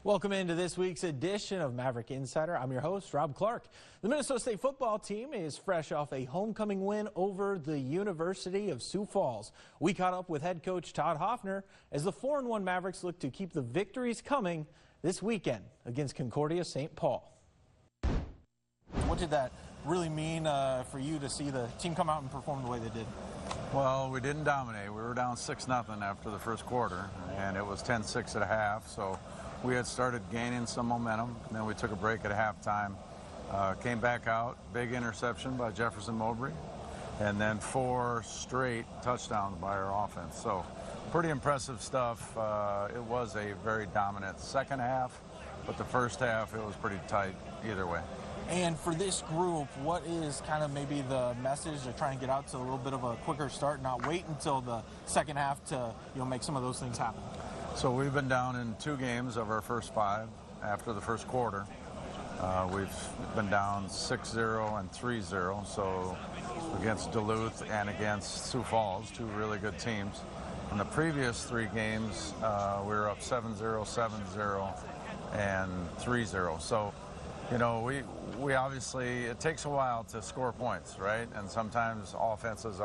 Welcome into this week's edition of Maverick Insider. I'm your host, Rob Clark. The Minnesota State football team is fresh off a homecoming win over the University of Sioux Falls. We caught up with head coach Todd Hoffner as the 4-1 Mavericks look to keep the victories coming this weekend against Concordia St. Paul. What did that really mean for you to see the team come out and perform the way they did? Well, we didn't dominate. We were down 6-0 after the first quarter, and it was 10-6 at a half. So we had started gaining some momentum, and then we took a break at halftime. Came back out, big interception by Jefferson Mowbray, and then 4 straight touchdowns by our offense. So pretty impressive stuff. It was a very dominant second half, but the first half it was pretty tight either way. And for this group, what is kind of maybe the message to try and get out to a little bit of a quicker start, not wait until the second half to make some of those things happen? So we've been down in 2 games of our first 5 after the first quarter. We've been down 6-0 and 3-0, so against Duluth and against Sioux Falls, 2 really good teams. In the previous 3 games, we were up 7-0, 7-0, and 3-0. So, we obviously, it takes a while to score points, right? And sometimes offenses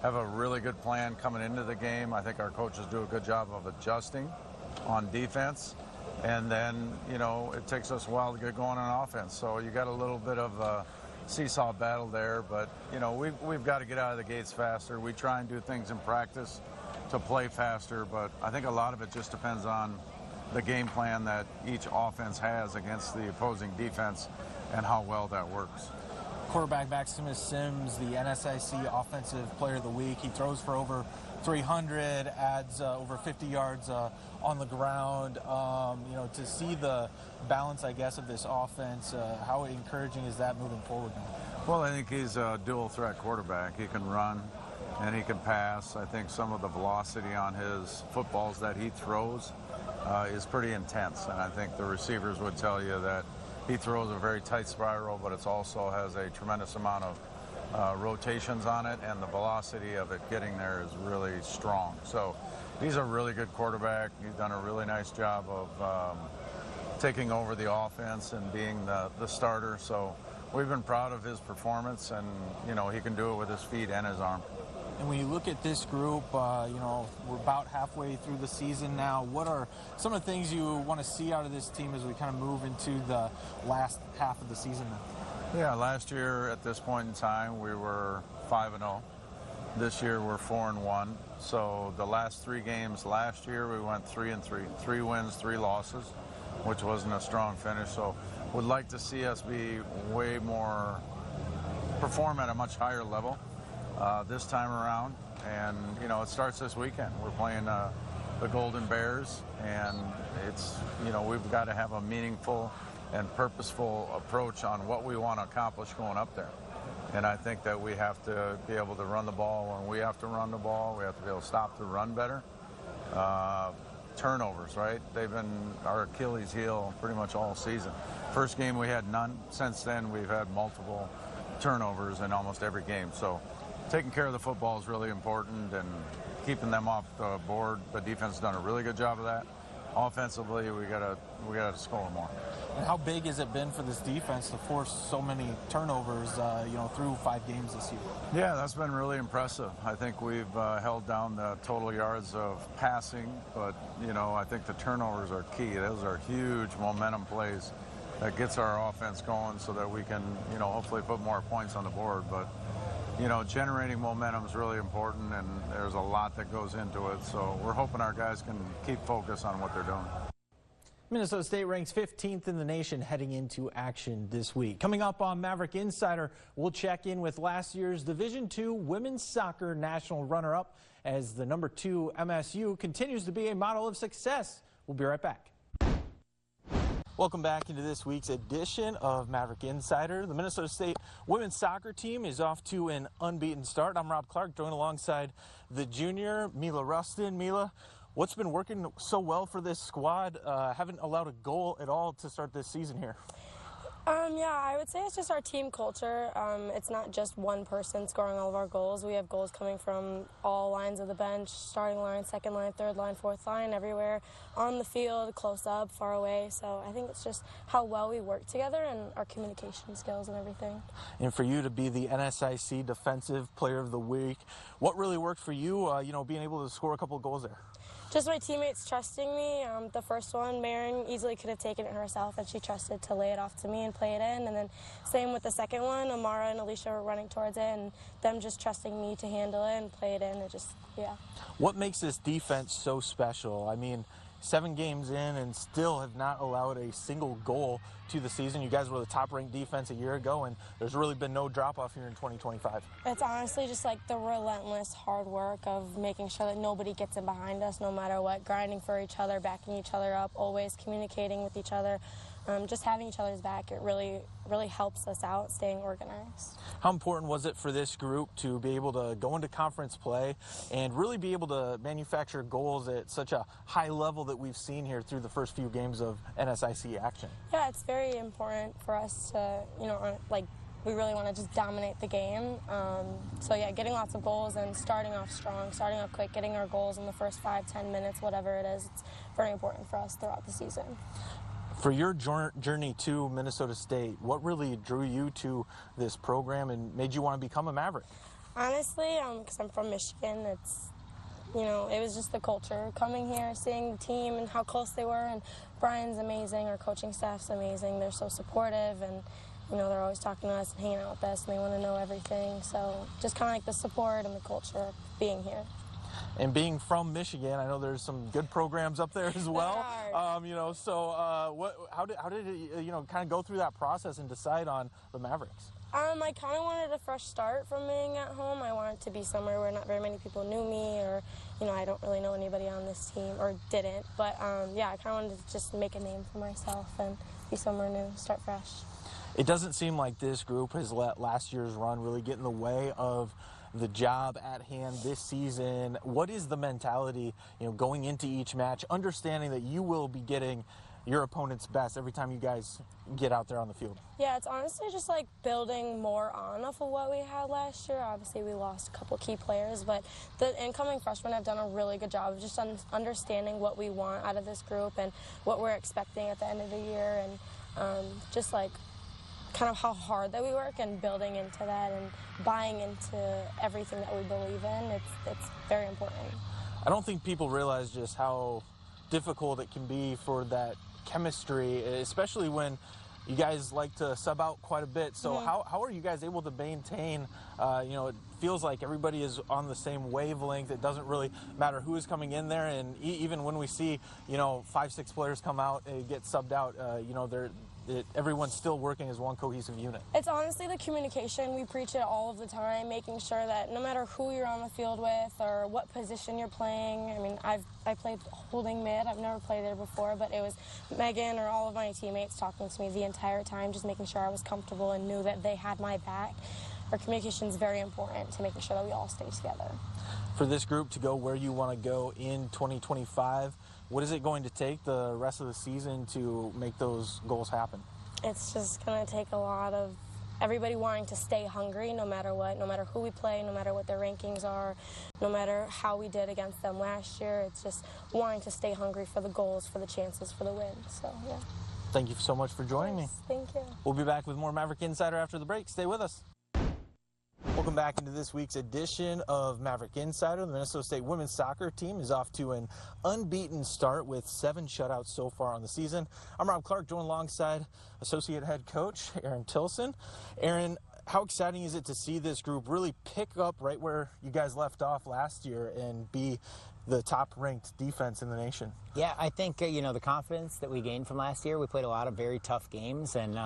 have a really good plan coming into the game. I think our coaches do a good job of adjusting on defense. And then, it takes us a while to get going on offense. So you got a little bit of a seesaw battle there. But, we've got to get out of the gates faster. We try and do things in practice to play faster. But I think a lot of it just depends on the game plan that each offense has against the opposing defense and how well that works. Quarterback Maximus Sims, the NSIC Offensive Player of the Week. He throws for over 300, adds over 50 yards on the ground. To see the balance, I guess, of this offense, how encouraging is that moving forward now? Well, I think he's a dual threat quarterback. He can run and he can pass. I think some of the velocity on his footballs that he throws is pretty intense, and I think the receivers would tell you that he throws a very tight spiral, but it also has a tremendous amount of rotations on it, and the velocity of it getting there is really strong. So he's a really good quarterback. He's done a really nice job of taking over the offense and being the starter. So we've been proud of his performance, and he can do it with his feet and his arm. And when you look at this group, we're about halfway through the season now. What are some of the things you want to see out of this team as we kind of move into the last half of the season now? Yeah, last year at this point in time, we were 5-0. This year we're 4-1. So the last 3 games last year, we went 3-3. 3 wins, 3 losses, which wasn't a strong finish. So would like to see us be perform at a much higher level this time around, and it starts this weekend. We're playing the Golden Bears, and it's we've got to have a meaningful and purposeful approach on what we want to accomplish going up there. And I think that we have to be able to run the ball when we have to run the ball. We have to be able to stop the run better. Turnovers, right? They've been our Achilles heel pretty much all season. First game we had none. Since then we've had multiple turnovers in almost every game. So taking care of the football is really important, and keeping them off the board. The defense has done a really good job of that. Offensively, we gotta score more. And how big has it been for this defense to force so many turnovers, through 5 games this year? Yeah, that's been really impressive. I think we've held down the total yards of passing, but I think the turnovers are key. Those are huge momentum plays that gets our offense going, so that we can, hopefully put more points on the board. But generating momentum is really important, and there's a lot that goes into it. So we're hoping our guys can keep focus on what they're doing. Minnesota State ranks 15th in the nation heading into action this week. Coming up on Maverick Insider, we'll check in with last year's Division II Women's Soccer National runner-up as the number 2 MSU continues to be a model of success. We'll be right back. Welcome back into this week's edition of Maverick Insider. The Minnesota State women's soccer team is off to an unbeaten start. I'm Rob Clark, joined alongside the junior, Mila Rustin. Mila, what's been working so well for this squad? Haven't allowed a goal at all to start this season here. Yeah, I would say it's just our team culture. It's not just one person scoring all of our goals. We have goals coming from all lines of the bench, starting line, second line, third line, fourth line, everywhere, on the field, close up, far away. So I think it's just how well we work together and our communication skills and everything. And for you to be the NSIC Defensive Player of the Week, what really worked for you, being able to score a couple of goals there? Just my teammates trusting me. The first one, Marin easily could have taken it herself, and she trusted to lay it off to me and play it in. And then same with the second one, Amara and Alicia were running towards it, and them just trusting me to handle it and play it in. It just, yeah. What makes this defense so special? I mean, 7 games in and still have not allowed a single goal to the season. You guys were the top-ranked defense a year ago, and there's really been no drop-off here in 2025. It's honestly just like the relentless hard work of making sure that nobody gets in behind us no matter what, grinding for each other, backing each other up, always communicating with each other, just having each other's back. It really helps us out, staying organized. How important was it for this group to be able to go into conference play and really be able to manufacture goals at such a high level that we've seen here through the first few games of NSIC action? Yeah, it's very important for us to, we really want to just dominate the game. So yeah, getting lots of goals and starting off strong, starting off quick, getting our goals in the first 5-10 minutes, whatever it is, it's very important for us throughout the season. For your journey to Minnesota State, what really drew you to this program and made you want to become a Maverick? Honestly, because I'm from Michigan, it was just the culture. Coming here, seeing the team and how close they were, and Brian's amazing, our coaching staff's amazing. They're so supportive, and they're always talking to us and hanging out with us, and they want to know everything. So just kind of like the support and the culture of being here. And being from Michigan, I know there's some good programs up there as well. How did it, kind of go through that process and decide on the Mavericks? I kind of wanted a fresh start from being at home. I wanted to be somewhere where not very many people knew me, or, I don't really know anybody on this team, or didn't. But, I kind of wanted to just make a name for myself and be somewhere new, start fresh. It doesn't seem like this group has let last year's run really get in the way of the job at hand this season. What is the mentality, going into each match, understanding that you will be getting your opponent's best every time you guys get out there on the field? Yeah, it's honestly just like building more on off of what we had last year. Obviously, we lost a couple key players, but the incoming freshmen have done a really good job of just understanding what we want out of this group and what we're expecting at the end of the year, and just like kind of how hard that we work and building into that and buying into everything that we believe in. It's very important. I don't think people realize just how difficult it can be for that chemistry, especially when you guys like to sub out quite a bit. So how are you guys able to maintain, it feels like everybody is on the same wavelength. It doesn't really matter who is coming in there. And even when we see, 5-6 players come out and get subbed out, everyone's still working as one cohesive unit. It's honestly the communication. We preach it all of the time, making sure that no matter who you're on the field with or what position you're playing. I mean, I played holding mid. I've never played there before, but it was Megan or all of my teammates talking to me the entire time, just making sure I was comfortable and knew that they had my back. Our communication is very important to making sure that we all stay together. For this group to go where you want to go in 2025, what is it going to take the rest of the season to make those goals happen? It's just going to take a lot of everybody wanting to stay hungry no matter what, no matter who we play, no matter what their rankings are, no matter how we did against them last year. It's just wanting to stay hungry for the goals, for the chances, for the win. So, yeah. Thank you so much for joining me. Thank you. We'll be back with more Maverick Insider after the break. Stay with us. Welcome back into this week's edition of Maverick Insider. The Minnesota State women's soccer team is off to an unbeaten start with 7 shutouts so far on the season. I'm Rob Clark, joined alongside Associate Head Coach Aaron Tilson. Aaron, how exciting is it to see this group really pick up right where you guys left off last year and be the top-ranked defense in the nation? Yeah, I think, the confidence that we gained from last year, we played a lot of very tough games, and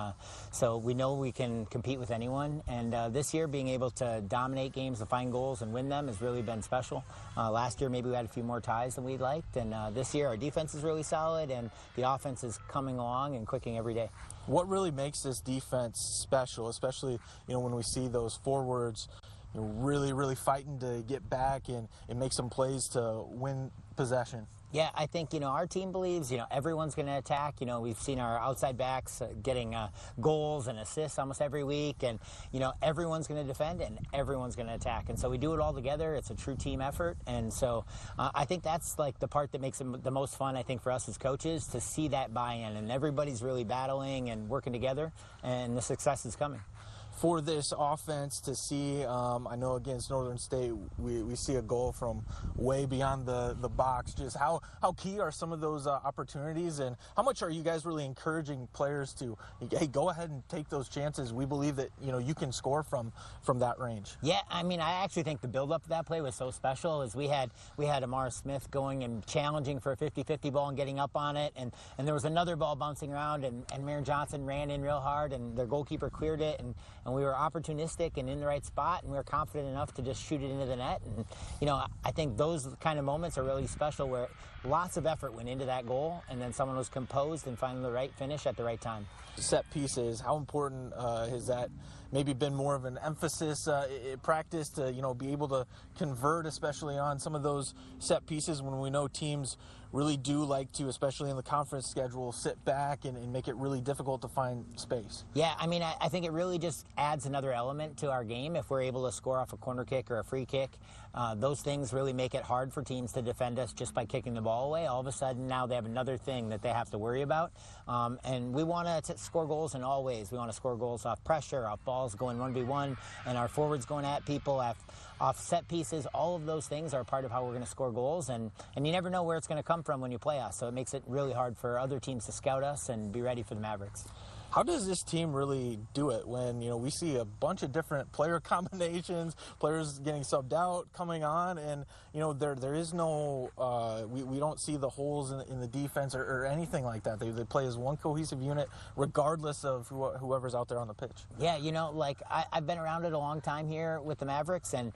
so we know we can compete with anyone. And this year, being able to dominate games, to find goals and win them has really been special. Last year, maybe we had a few more ties than we'd liked, and this year, our defense is really solid, and the offense is coming along and clicking every day. What really makes this defense special, especially, when we see those forwards really fighting to get back and make some plays to win possession? Yeah, I think, our team believes, everyone's going to attack. We've seen our outside backs getting goals and assists almost every week. And, everyone's going to defend and everyone's going to attack. And so we do it all together. It's a true team effort. And so I think that's like the part that makes it the most fun, I think, for us as coaches, to see that buy-in. And everybody's really battling and working together. And the success is coming. For this offense to see, I know against Northern State, we see a goal from way beyond the box. Just how key are some of those opportunities, and how much are you guys really encouraging players to, hey, go ahead and take those chances? We believe that, you can score from that range. Yeah, I actually think the build-up to that play was so special, as we had Amara Smith going and challenging for a 50-50 ball and getting up on it, and there was another ball bouncing around, and Maren Johnson ran in real hard, and their goalkeeper cleared it, and we were opportunistic and in the right spot, and we were confident enough to just shoot it into the net. And, I think those kind of moments are really special, where lots of effort went into that goal, and then someone was composed and finding the right finish at the right time. Set pieces, how important has that maybe been more of an emphasis practice to, be able to convert, especially on some of those set pieces, when we know teams really do like to, especially in the conference schedule, sit back and make it really difficult to find space? Yeah, I think it really just adds another element to our game if we're able to score off a corner kick or a free kick. Those things really make it hard for teams to defend us just by kicking the ball away. All of a sudden, now they have another thing that they have to worry about. And we want to score goals in all ways. We want to score goals off pressure, off balls going 1v1, and our forwards going at people, off set pieces. All of those things are part of how we're going to score goals. And you never know where it's going to come from when you play us. So it makes it really hard for other teams to scout us and be ready for the Mavericks. How does this team really do it when, we see a bunch of different player combinations, players getting subbed out, coming on, and, there is no, we don't see the holes in the defense or anything like that. They play as one cohesive unit regardless of whoever's out there on the pitch. Yeah, I've been around it a long time here with the Mavericks, and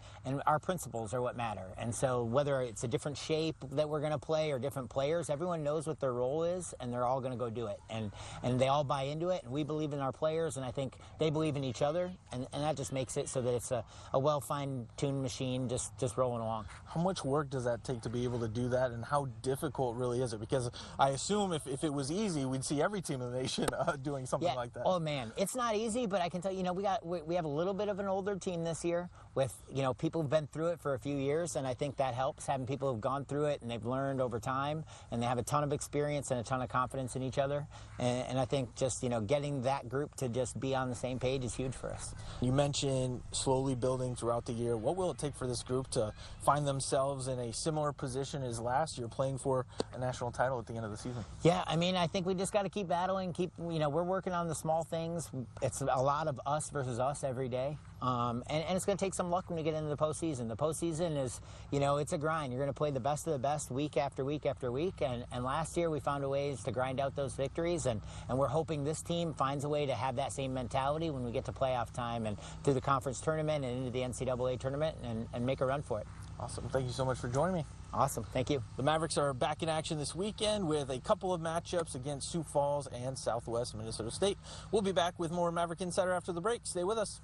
our principles are what matter. And so whether it's a different shape that we're going to play or different players, everyone knows what their role is, and they're all going to go do it. And they all buy into it. And we believe in our players, and I think they believe in each other, and that just makes it so that it's a well fine-tuned machine just rolling along. How much work does that take to be able to do that, and how difficult really is it? Because I assume if it was easy, we'd see every team in the nation doing something like that. Oh man, it's not easy, but I can tell you, we have a little bit of an older team this year with, people who've been through it for a few years, and I think that helps, having people who've gone through it and they've learned over time, and they have a ton of experience and a ton of confidence in each other. And I think just, getting that group to just be on the same page is huge for us. You mentioned slowly building throughout the year. What will it take for this group to find themselves in a similar position as last year, playing for a national title at the end of the season? Yeah, I think we just got to keep battling, we're working on the small things. It's a lot of us versus us every day. And it's going to take some luck when we get into the postseason. The postseason is, it's a grind. You're going to play the best of the best week after week after week. And last year we found a ways to grind out those victories. And we're hoping this team finds a way to have that same mentality when we get to playoff time and through the conference tournament and into the NCAA tournament and make a run for it. Awesome. Thank you so much for joining me. Awesome. Thank you. The Mavericks are back in action this weekend with a couple of matchups against Sioux Falls and Southwest Minnesota State. We'll be back with more Maverick Insider after the break. Stay with us.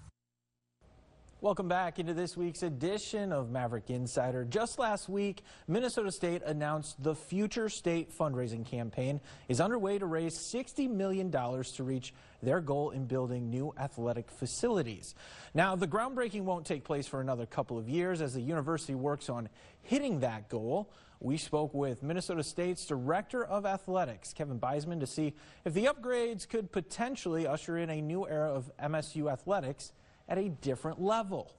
Welcome back into this week's edition of Maverick Insider. Just last week, Minnesota State announced the Future State fundraising campaign is underway to raise $60 million to reach their goal in building new athletic facilities. Now, the groundbreaking won't take place for another couple of years as the university works on hitting that goal. We spoke with Minnesota State's Director of Athletics, Kevin Beisman, to see if the upgrades could potentially usher in a new era of MSU athletics at a different level.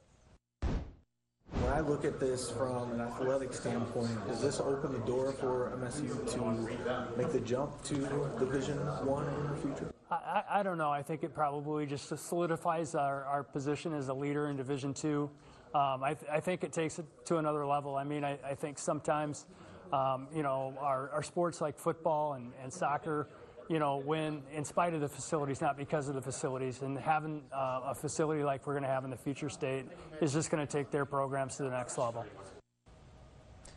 When I look at this from an athletic standpoint, does this open the door for MSU to make the jump to Division I in the future? I don't know. I think it probably just solidifies our position as a leader in Division II. I think it takes it to another level. I think sometimes, our sports like football and soccer, win in spite of the facilities, not because of the facilities. And having a facility like we're going to have in the Future State is just going to take their programs to the next level.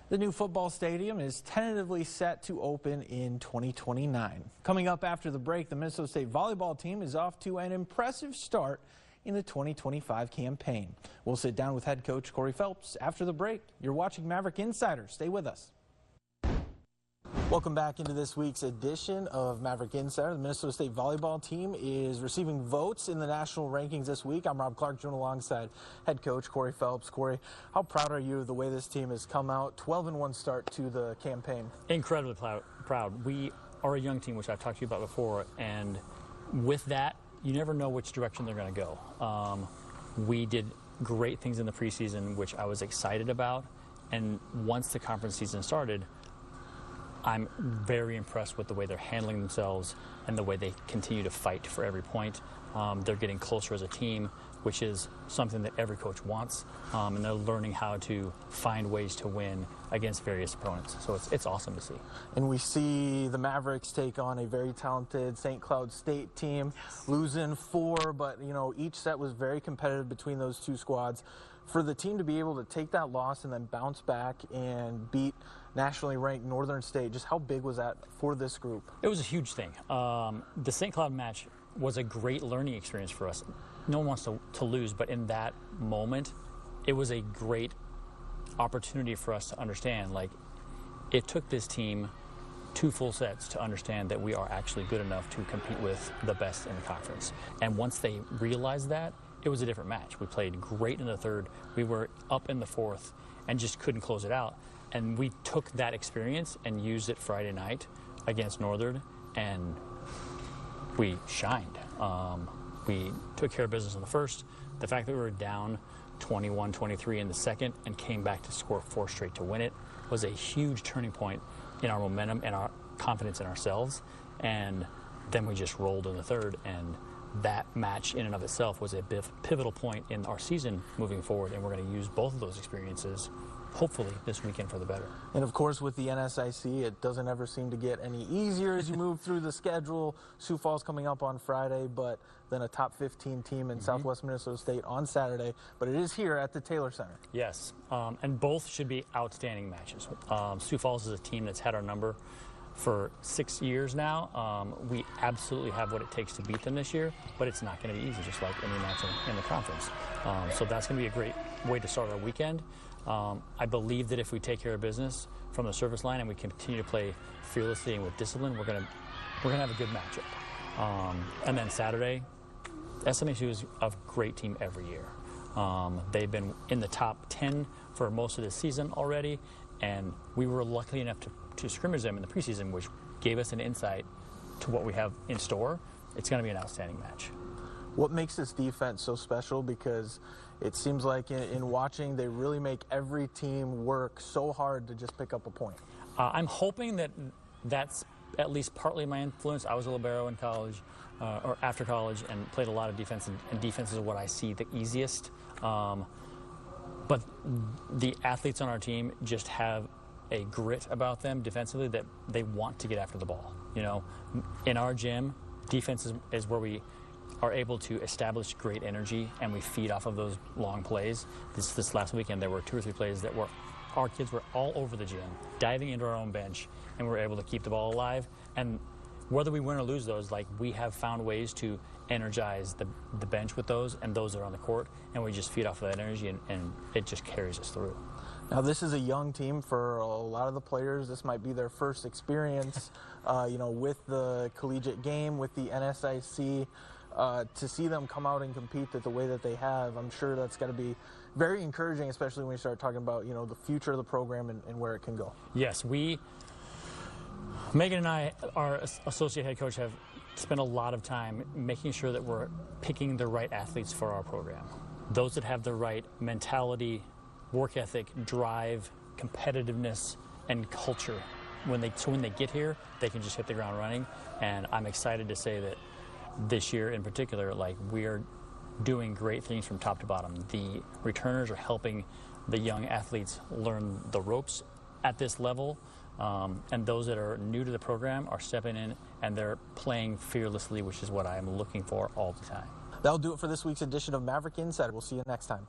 The new football stadium is tentatively set to open in 2029. Coming up after the break, the Minnesota State volleyball team is off to an impressive start in the 2025 campaign. We'll sit down with head coach Corey Phelps after the break. You're watching Maverick Insider. Stay with us. Welcome back into this week's edition of Maverick Insider. The Minnesota State volleyball team is receiving votes in the national rankings this week. I'm Rob Clark, joined alongside head coach Corey Phelps. Corey, how proud are you of the way this team has come out? 12-1 start to the campaign. Incredibly proud. We are a young team, which I've talked to you about before, and with that, you never know which direction they're going to go. We did great things in the preseason, which I was excited about, and once the conference season started, I'm very impressed with the way they're handling themselves and the way they continue to fight for every point. They're getting closer as a team, which is something that every coach wants, and they're learning how to find ways to win against various opponents. So it's awesome to see. And we see the Mavericks take on a very talented St. Cloud State team, losing 4, but each set was very competitive between those two squads. For the team to be able to take that loss and then bounce back and beat nationally ranked Northern State, just how big was that for this group? It was a huge thing. The St. Cloud match was a great learning experience for us. No one wants to lose, but in that moment, it was a great opportunity for us to understand, like, it took this team 2 full sets to understand that we are actually good enough to compete with the best in the conference. And once they realized that, it was a different match. We played great in the third. We were up in the fourth and just couldn't close it out. And we took that experience and used it Friday night against Northern, and we shined. We took care of business in the first. The fact that we were down 21-23 in the second and came back to score 4 straight to win it was a huge turning point in our momentum and our confidence in ourselves. And then we just rolled in the third, and that match in and of itself was a pivotal point in our season moving forward, and we're going to use both of those experiences hopefully this weekend for the better. And of course, with the NSIC, it doesn't ever seem to get any easier as you move through the schedule. Sioux Falls coming up on Friday, but then a top 15 team in Southwest Minnesota State on Saturday. But it is here at the Taylor Center. Yes, and both should be outstanding matches. Sioux Falls is a team that's had our number for 6 years now. We absolutely have what it takes to beat them this year, but it's not going to be easy, just like any match in the conference. So that's going to be a great way to start our weekend. I believe that if we take care of business from the service line and we continue to play fearlessly and with discipline, we're gonna have a good matchup. And then Saturday, SMSU is a great team every year. They've been in the top 10 for most of the season already, and we were lucky enough to scrimmage them in the preseason, which gave us an insight to what we have in store. It's going to be an outstanding match. What makes this defense so special? Because it seems like in watching, they really make every team work so hard to just pick up a point. I'm hoping that that's at least partly my influence. I was a libero in college, or after college, and played a lot of defense, and defense is what I see the easiest. But the athletes on our team just have a grit about them defensively that they want to get after the ball. In our gym, defense is where we are able to establish great energy, and we feed off of those long plays. This last weekend, there were 2 or 3 plays that our kids were all over the gym, diving into our own bench, and we were able to keep the ball alive. And whether we win or lose those, we have found ways to energize the bench with those and those that are on the court, and we just feed off of that energy, and it just carries us through. Now, this is a young team for a lot of the players. This might be their first experience, with the collegiate game, with the NSIC. To see them come out and compete the way that they have, I'm sure that's got to be very encouraging, especially when you start talking about, the future of the program and where it can go. Yes, Megan and I, our associate head coach, have spent a lot of time making sure that we're picking the right athletes for our program. Those that have the right mentality, work ethic, drive, competitiveness, and culture. When they get here, they can just hit the ground running. And I'm excited to say that this year in particular, we're doing great things from top to bottom. The returners are helping the young athletes learn the ropes at this level, and those that are new to the program are stepping in, and they're playing fearlessly, which is what I'm looking for all the time. That'll do it for this week's edition of Maverick Insider. We'll see you next time.